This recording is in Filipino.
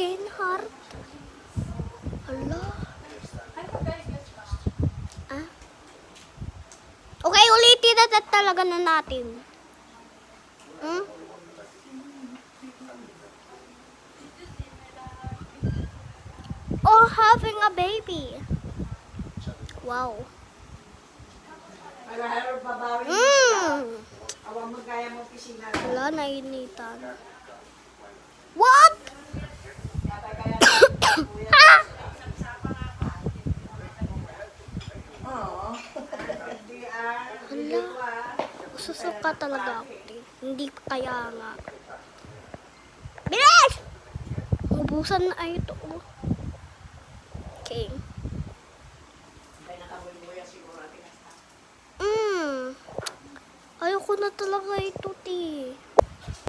Broken heart. Hala. Ah? Okay, ulitin na talaga na natin. Hmm? Oh, having a baby. Wow. Wala, nainitan. What? Ha? Hala. Susuka talaga ako. Hindi kaya nga. Bilis! Ubusan na ay ito. Okay. Ayoko na talaga ito, ti.